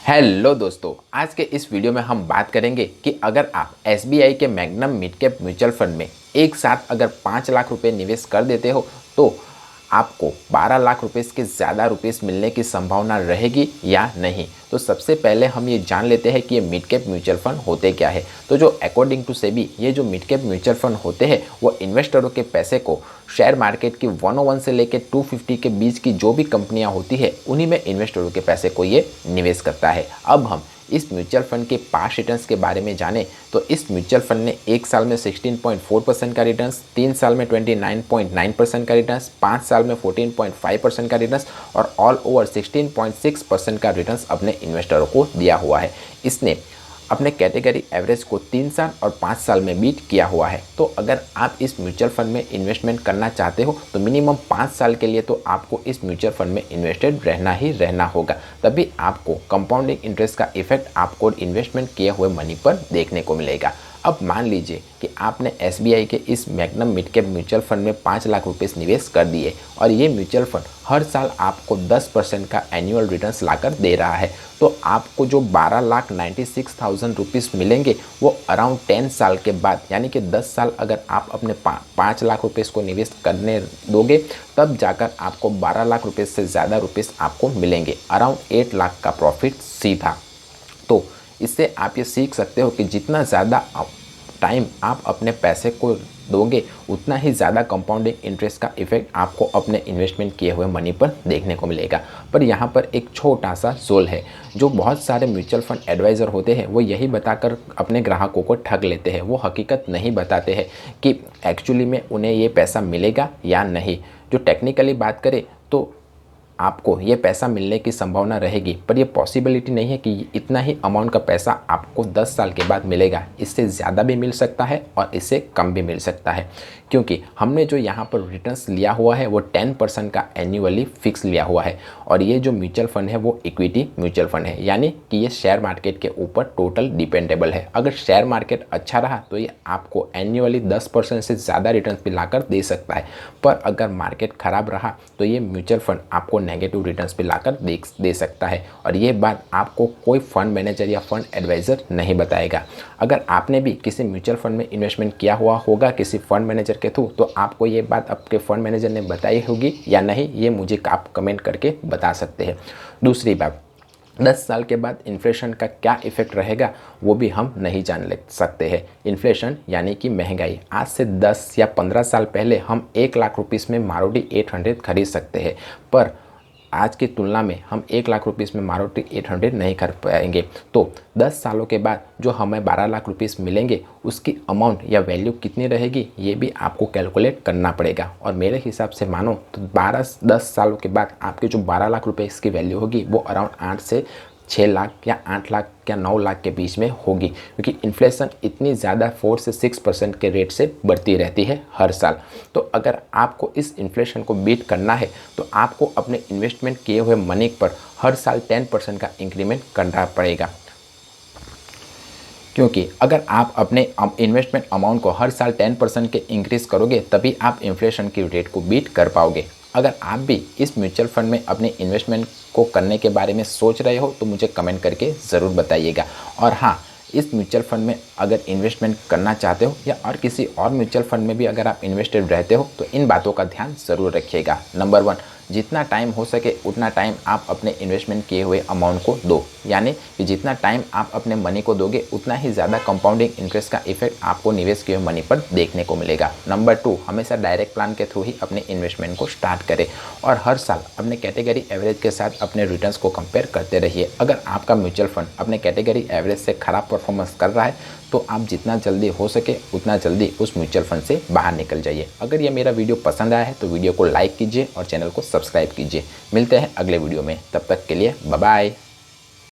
Hello दोस्तों, आज के इस वीडियो में हम बात करेंगे कि अगर आप एसबीआई के magnum mid cap mutual fund में एक साथ अगर 5 लाख रुपए निवेश कर देते हो तो आपको 12 लाख रुपए के ज़्यादा रुपीस मिलने की संभावना रहेगी या नहीं। तो सबसे पहले हम ये जान लेते हैं कि ये मिड कैप म्यूचुअल फंड होते क्या है। तो जो अकॉर्डिंग टू सेबी ये जो मिड कैप म्यूचुअल फंड होते हैं वो इन्वेस्टरों के पैसे को शेयर मार्केट की 101 से लेकर 250 के बीच की जो भी कंपनियां होती है उन्हीं में इन्वेस्टरों के पैसे को ये निवेश करता है। अब हम इस म्यूचुअल फंड के पास्ट रिटर्न्स के बारे में जानें तो इस म्यूचुअल फंड ने एक साल में 16.4% का रिटर्न्स, 3 साल में 29.9% का रिटर्न्स, 5 साल में 14.5% का रिटर्न्स और ऑल ओवर 16.6% का रिटर्न्स अपने इन्वेस्टरों को दिया हुआ है। इसने अपने कैटेगरी एवरेज को 3 साल और 5 साल में बीट किया हुआ है। तो अगर आप इस म्यूचुअल फंड में इन्वेस्टमेंट करना चाहते हो तो मिनिमम 5 साल के लिए तो आपको इस म्यूचुअल फंड में इन्वेस्टेड रहना ही रहना होगा, तभी आपको कंपाउंडिंग इंटरेस्ट का इफेक्ट आपको इन्वेस्टमेंट किए हुए मनी पर देखने को मिलेगा। अब मान लीजिए कि आपने एसबीआई के इस magnum mid cap mutual fund में 5 लाख रुपए निवेश कर दिए और ये म्यूचुअल फंड हर साल आपको 10% का एनुअल रिटर्न्स लाकर दे रहा है, तो आपको जो 12,96,000 रुपीज़ मिलेंगे वो अराउंड 10 साल के बाद, यानी कि 10 साल अगर आप अपने 5 लाख रुपये को निवेश करने दोगे तब जाकर आपको 12 लाख रुपये से ज़्यादा रुपीज़ आपको मिलेंगे, अराउंड 8 लाख का प्रॉफिट सीधा। तो इससे आप ये सीख सकते हो कि जितना ज़्यादा टाइम आप अपने पैसे को दोगे उतना ही ज़्यादा कंपाउंडिंग इंटरेस्ट का इफेक्ट आपको अपने इन्वेस्टमेंट किए हुए मनी पर देखने को मिलेगा। पर यहाँ पर एक छोटा सा सोल है, जो बहुत सारे म्यूचुअल फंड एडवाइज़र होते हैं वो यही बताकर अपने ग्राहकों को ठग लेते हैं। वो हकीकत नहीं बताते हैं कि एक्चुअली में उन्हें ये पैसा मिलेगा या नहीं। जो टेक्निकली बात करें तो आपको ये पैसा मिलने की संभावना रहेगी, पर ये पॉसिबिलिटी नहीं है कि इतना ही अमाउंट का पैसा आपको 10 साल के बाद मिलेगा। इससे ज़्यादा भी मिल सकता है और इससे कम भी मिल सकता है, क्योंकि हमने जो यहाँ पर रिटर्न्स लिया हुआ है वो 10% का एन्युअली फिक्स लिया हुआ है और ये जो म्यूचुअल फंड है वो इक्विटी म्यूचुअल फंड है, यानी कि ये शेयर मार्केट के ऊपर टोटल डिपेंडेबल है। अगर शेयर मार्केट अच्छा रहा तो ये आपको एन्युअली 10% से ज़्यादा रिटर्न भी लाकर दे सकता है, पर अगर मार्केट ख़राब रहा तो ये म्यूचुअल फंड आपको नेगेटिव रिटर्न्स भी लाकर दे सकता है। और ये बात आपको कोई फंड मैनेजर या फंड एडवाइज़र नहीं बताएगा। अगर आपने भी किसी म्यूचुअल फंड में इन्वेस्टमेंट किया हुआ होगा किसी फंड मैनेजर के थ्रू, तो आपको ये बात आपके फंड मैनेजर ने बताई होगी या नहीं, ये मुझे आप कमेंट करके बता सकते हैं। दूसरी बात, 10 साल के बाद इन्फ्लेशन का क्या इफेक्ट रहेगा वो भी हम नहीं जान सकते हैं। इन्फ्लेशन यानी कि महंगाई, आज से 10 या 15 साल पहले हम 1 लाख रुपीस में मारुति 800 खरीद सकते हैं, पर आज की तुलना में हम 1 लाख रुपीस में मारुति 800 नहीं कर पाएंगे। तो 10 सालों के बाद जो हमें 12 लाख रुपीस मिलेंगे उसकी अमाउंट या वैल्यू कितनी रहेगी ये भी आपको कैलकुलेट करना पड़ेगा। और मेरे हिसाब से मानो तो 10 सालों के बाद आपके जो 12 लाख रुपए इसकी वैल्यू होगी वो अराउंड 8 से 6 लाख या 8 लाख या 9 लाख के बीच में होगी, क्योंकि इन्फ्लेशन इतनी ज़्यादा 4 से 6% के रेट से बढ़ती रहती है हर साल। तो अगर आपको इस इन्फ्लेशन को बीट करना है तो आपको अपने इन्वेस्टमेंट किए हुए मनी पर हर साल 10% का इंक्रीमेंट करना पड़ेगा, क्योंकि अगर आप अपने इन्वेस्टमेंट अमाउंट को हर साल 10% के इंक्रीज़ करोगे तभी आप इन्फ्लेशन की रेट को बीट कर पाओगे। अगर आप भी इस म्यूचुअल फंड में अपने इन्वेस्टमेंट को करने के बारे में सोच रहे हो तो मुझे कमेंट करके ज़रूर बताइएगा। और हाँ, इस म्यूचुअल फंड में अगर इन्वेस्टमेंट करना चाहते हो या और किसी और म्यूचुअल फंड में भी अगर आप इन्वेस्टेड रहते हो तो इन बातों का ध्यान ज़रूर रखिएगा। नंबर 1, जितना टाइम हो सके उतना टाइम आप अपने इन्वेस्टमेंट किए हुए अमाउंट को दो, यानी कि जितना टाइम आप अपने मनी को दोगे उतना ही ज़्यादा कंपाउंडिंग इंटरेस्ट का इफेक्ट आपको निवेश किए हुए मनी पर देखने को मिलेगा। नंबर 2, हमेशा डायरेक्ट प्लान के थ्रू ही अपने इन्वेस्टमेंट को स्टार्ट करें और हर साल अपने कैटेगरी एवरेज के साथ अपने रिटर्न्स को कंपेयर करते रहिए। अगर आपका म्यूचुअल फंड अपने कैटेगरी एवरेज से ख़राब परफॉर्मेंस कर रहा है तो आप जितना जल्दी हो सके उतना जल्दी उस म्यूचुअल फंड से बाहर निकल जाइए। अगर ये मेरा वीडियो पसंद आया है तो वीडियो को लाइक कीजिए और चैनल को सब्सक्राइब कीजिए। मिलते हैं अगले वीडियो में, तब तक के लिए बाय बाय।